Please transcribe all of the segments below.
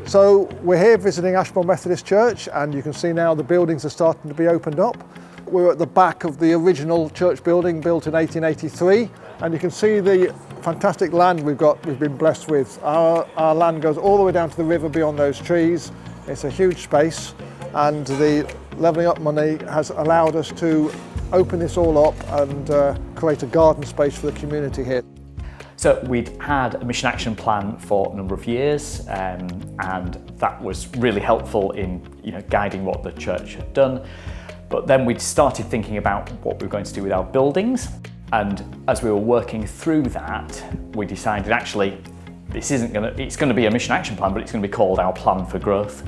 So we're here visiting Ashbourne Methodist Church, and you can see now the buildings are starting to be opened up. We're at the back of the original church building built in 1883, and you can see the fantastic land we've been blessed with. Our land goes all the way down to the river beyond those trees. It's a huge space, and the levelling up money has allowed us to open this all up and create a garden space for the community here. So we'd had a mission action plan for a number of years, and that was really helpful in guiding what the church had done. But then we'd started thinking about what we were going to do with our buildings, and as we were working through that, we decided actually it's going to be a mission action plan, but it's going to be called our plan for growth,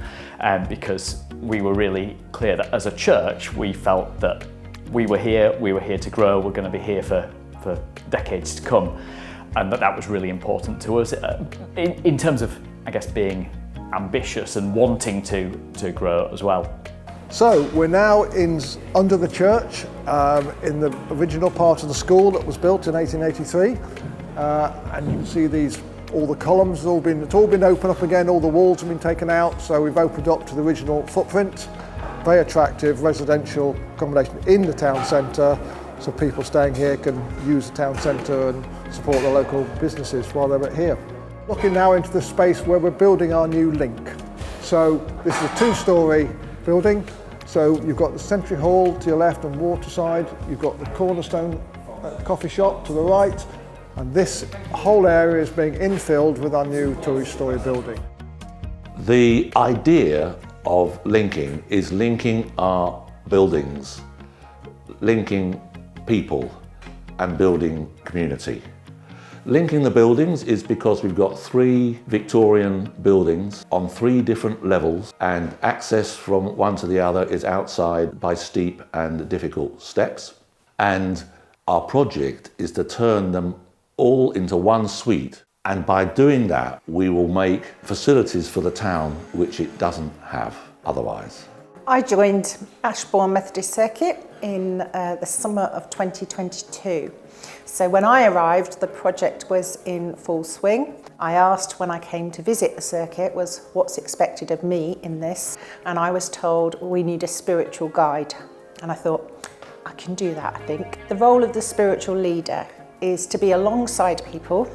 because we were really clear that as a church we felt that we were here to grow, we're going to be here for decades to come. And that was really important to us in terms of, I guess, being ambitious and wanting to grow as well. So we're now under the church, in the original part of the school that was built in 1883, and you can see all the columns it's all been opened up again, all the walls have been taken out, so we've opened up to the original footprint. Very attractive residential accommodation in the town centre, so people staying here can use the town centre and support the local businesses while they're here. Looking now into the space where we're building our new link. So this is a two-storey building. So you've got the Century Hall to your left and Waterside. You've got the Cornerstone coffee shop to the right. And this whole area is being infilled with our new two-storey building. The idea of linking is linking our buildings, linking people and building community. Linking the buildings is because we've got 3 Victorian buildings on 3 different levels, and access from one to the other is outside by steep and difficult steps. And our project is to turn them all into one suite, and by doing that we will make facilities for the town which it doesn't have otherwise. I joined Ashbourne Methodist Circuit in the summer of 2022. So when I arrived, the project was in full swing. I asked when I came to visit the circuit was what's expected of me in this, and I was told we need a spiritual guide. And I thought, I can do that, I think. The role of the spiritual leader is to be alongside people,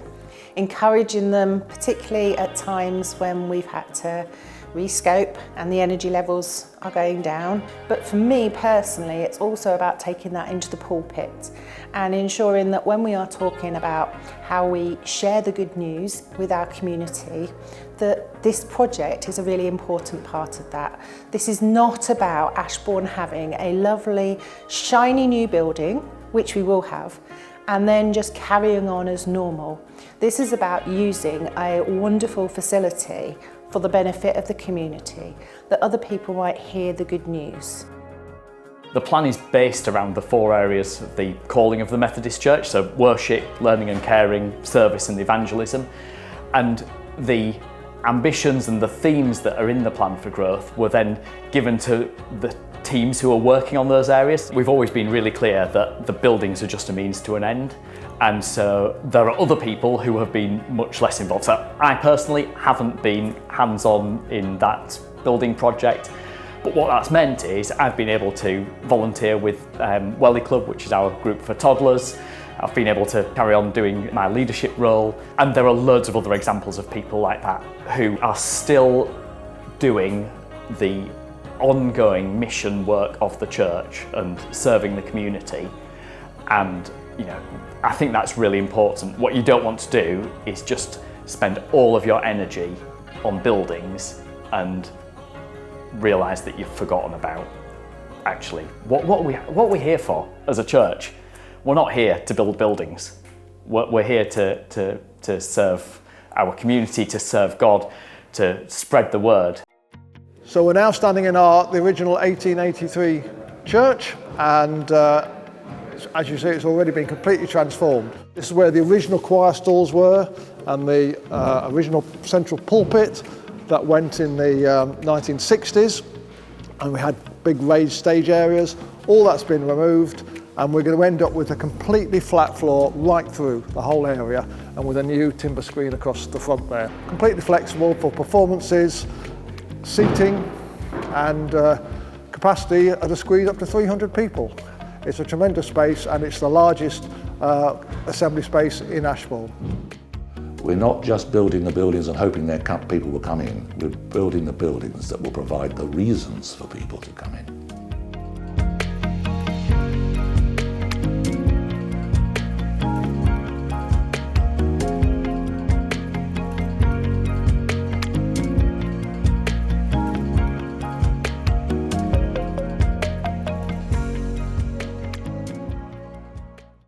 encouraging them, particularly at times when we've had to rescope and the energy levels are going down. But for me personally, it's also about taking that into the pulpit and ensuring that when we are talking about how we share the good news with our community, that this project is a really important part of that. This is not about Ashbourne having a lovely, shiny new building, which we will have, and then just carrying on as normal. This is about using a wonderful facility for the benefit of the community, that other people might hear the good news. The plan is based around the 4 areas of the calling of the Methodist Church, so worship, learning and caring, service and evangelism. And the ambitions and the themes that are in the plan for growth were then given to the teams who are working on those areas. We've always been really clear that the buildings are just a means to an end, and so there are other people who have been much less involved. So I personally haven't been hands-on in that building project, but what that's meant is I've been able to volunteer with Welly Club, which is our group for toddlers. I've been able to carry on doing my leadership role, and there are loads of other examples of people like that who are still doing the ongoing mission work of the church and serving the community. And I think that's really important. What you don't want to do is just spend all of your energy on buildings and realise that you've forgotten about actually what we're here for as a church. We're not here to build buildings. We're here to serve our community, to serve God, to spread the word. So we're now standing in the original 1883 church, and as you see, it's already been completely transformed. This is where the original choir stalls were, and the original central pulpit that went in the 1960s, and we had big raised stage areas. All that's been removed, and we're going to end up with a completely flat floor right through the whole area, and with a new timber screen across the front there. Completely flexible for performances, seating, and capacity at a screen up to 300 people. It's a tremendous space, and it's the largest assembly space in Ashbourne. We're not just building the buildings and hoping that people will come in. We're building the buildings that will provide the reasons for people to come in.